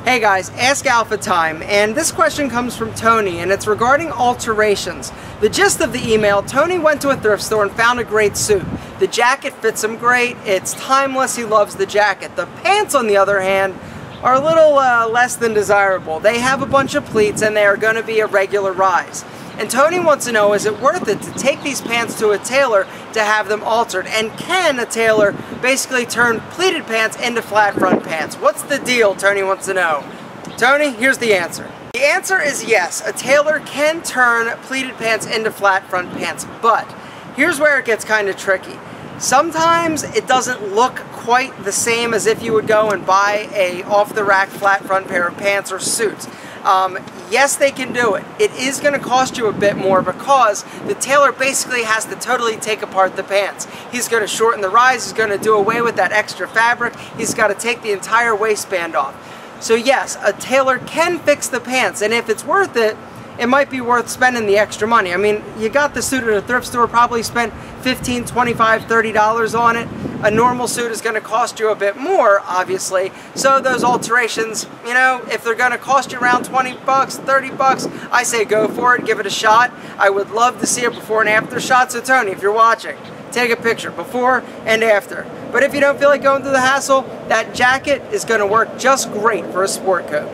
Hey guys, Ask Alpha time, and this question comes from Tony, and it's regarding alterations. The gist of the email: Tony went to a thrift store and found a great suit. The jacket fits him great, it's timeless, he loves the jacket. The pants, on the other hand, are a little less than desirable. They have a bunch of pleats and they are going to be a regular rise. And Tony wants to know, is it worth it to take these pants to a tailor to have them altered? And can a tailor basically turn pleated pants into flat front pants? What's the deal, Tony wants to know. Tony, here's the answer. The answer is yes, a tailor can turn pleated pants into flat front pants, but here's where it gets kind of tricky. Sometimes it doesn't look quite the same as if you would go and buy a off-the-rack flat front pair of pants or suits. Yes, they can do it. It is going to cost you a bit more because the tailor basically has to totally take apart the pants. He's going to shorten the rise, he's going to do away with that extra fabric, he's got to take the entire waistband off. So yes, a tailor can fix the pants, and if it's worth it, it might be worth spending the extra money. I mean, you got the suit at a thrift store, probably spent $15, $25, $30 on it. A normal suit is going to cost you a bit more, obviously. So those alterations, you know, if they're going to cost you around 20 bucks, 30 bucks, I say go for it, give it a shot. I would love to see a before and after shot. So Tony, if you're watching, take a picture before and after. But if you don't feel like going through the hassle, that jacket is going to work just great for a sport coat.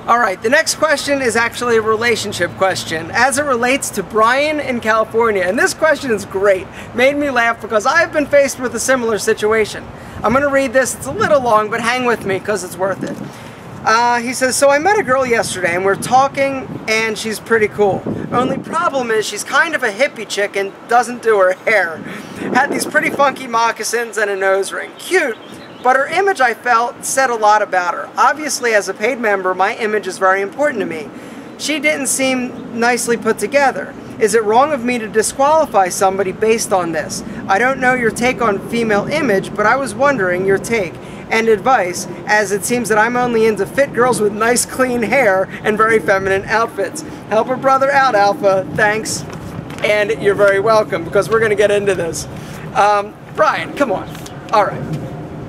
Alright, the next question is actually a relationship question as it relates to Brian in California. And this question is great. Made me laugh because I've been faced with a similar situation. I'm going to read this. It's a little long, but hang with me because it's worth it. He says, so I met a girl yesterday and we're talking and she's pretty cool. Only problem is she's kind of a hippie chick and doesn't do her hair. Had these pretty funky moccasins and a nose ring. Cute. But her image, I felt, said a lot about her. Obviously, as a paid member, my image is very important to me. She didn't seem nicely put together. Is it wrong of me to disqualify somebody based on this? I don't know your take on female image, but I was wondering your take and advice, as it seems that I'm only into fit girls with nice clean hair and very feminine outfits. Help a brother out, Alpha. Thanks. And you're very welcome, because we're going to get into this. Brian, come on. All right.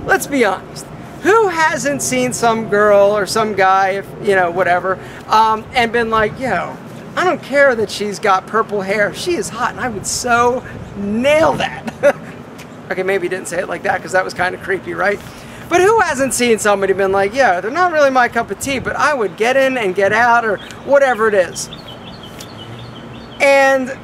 Let's be honest. Who hasn't seen some girl or some guy, if, you know, whatever, and been like, yo, I don't care that she's got purple hair. She is hot, and I would so nail that. Okay, maybe he didn't say it like that because that was kind of creepy, right? But who hasn't seen somebody been like, yeah, they're not really my cup of tea, but I would get in and get out or whatever it is. And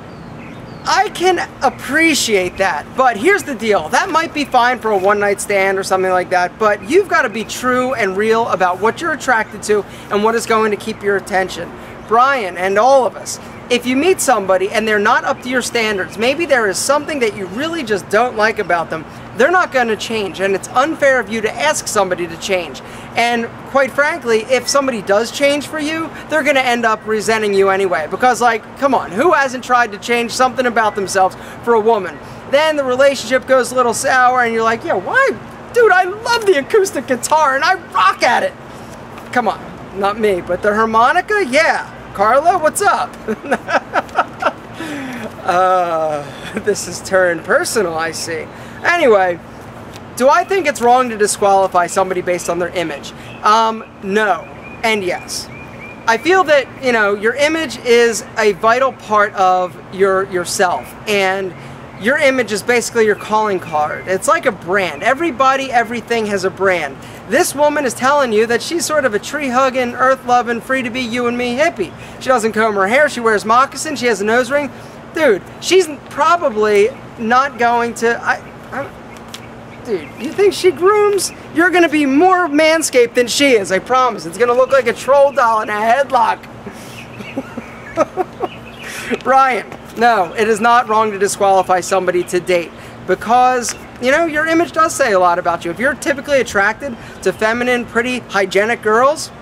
I can appreciate that, but here's the deal. That might be fine for a one-night stand or something like that, but you've got to be true and real about what you're attracted to and what is going to keep your attention. Brian and all of us, if you meet somebody and they're not up to your standards, maybe there is something that you really just don't like about them, they're not going to change, and it's unfair of you to ask somebody to change. And quite frankly, if somebody does change for you, they're going to end up resenting you anyway. Because, like, come on, who hasn't tried to change something about themselves for a woman? Then the relationship goes a little sour and you're like, yeah, why? Dude, I love the acoustic guitar and I rock at it. Come on, not me, but the harmonica, yeah. Carla, what's up? This has turned personal, I see. Anyway, do I think it's wrong to disqualify somebody based on their image? No, and yes. I feel that, you know, your image is a vital part of yourself, and your image is basically your calling card. It's like a brand. Everybody, everything has a brand. This woman is telling you that she's sort of a tree-hugging, earth-loving, free-to-be you-and-me hippie. She doesn't comb her hair, she wears moccasins, she has a nose ring. Dude, she's probably not going to... Dude, you think she grooms? You're going to be more manscaped than she is, I promise. It's going to look like a troll doll in a headlock. Brian, no, it is not wrong to disqualify somebody to date because, you know, your image does say a lot about you. If you're typically attracted to feminine, pretty, hygienic girls,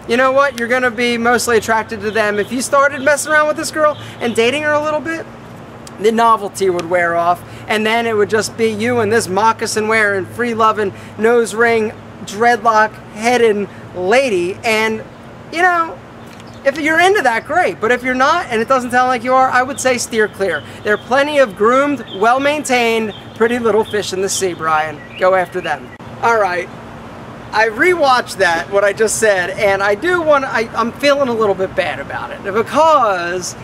you know what? You're going to be mostly attracted to them. If you started messing around with this girl and dating her a little bit, the novelty would wear off, and then it would just be you and this moccasin wearing, free loving, nose ring, dreadlock headed lady. And you know, if you're into that, great, but if you're not and it doesn't sound like you are, I would say steer clear. There are plenty of groomed, well maintained, pretty little fish in the sea, Brian. Go after them. All right, I rewatched that, what I just said, and I'm feeling a little bit bad about it because,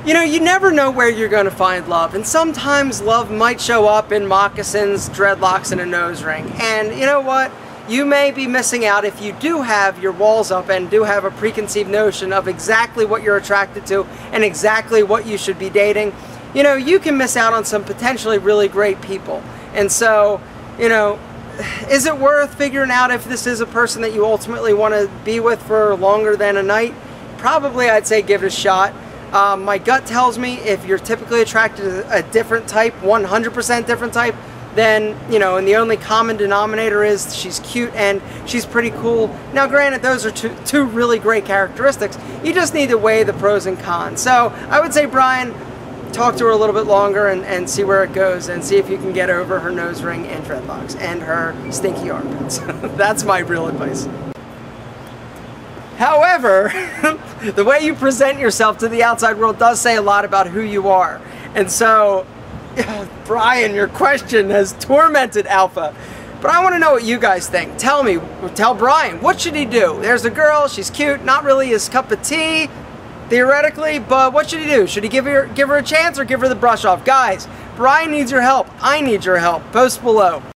you know, you never know where you're going to find love, and sometimes love might show up in moccasins, dreadlocks, and a nose ring. And you know what? You may be missing out if you do have your walls up and do have a preconceived notion of exactly what you're attracted to and exactly what you should be dating. You know, you can miss out on some potentially really great people. And so, you know, is it worth figuring out if this is a person that you ultimately want to be with for longer than a night? Probably, I'd say give it a shot. My gut tells me if you're typically attracted to a different type, 100% different type, then, you know, and the only common denominator is she's cute and she's pretty cool. Now granted, those are two really great characteristics. You just need to weigh the pros and cons. So I would say, Brian, talk to her a little bit longer and see where it goes, and see if you can get over her nose ring and dreadlocks and her stinky armpits. That's my real advice. However, the way you present yourself to the outside world does say a lot about who you are. And so, Brian, your question has tormented Alpha. But I want to know what you guys think. Tell me, tell Brian, what should he do? There's a girl, she's cute, not really his cup of tea, theoretically, but what should he do? Should he give her a chance or give her the brush off? Guys, Brian needs your help. I need your help. Post below.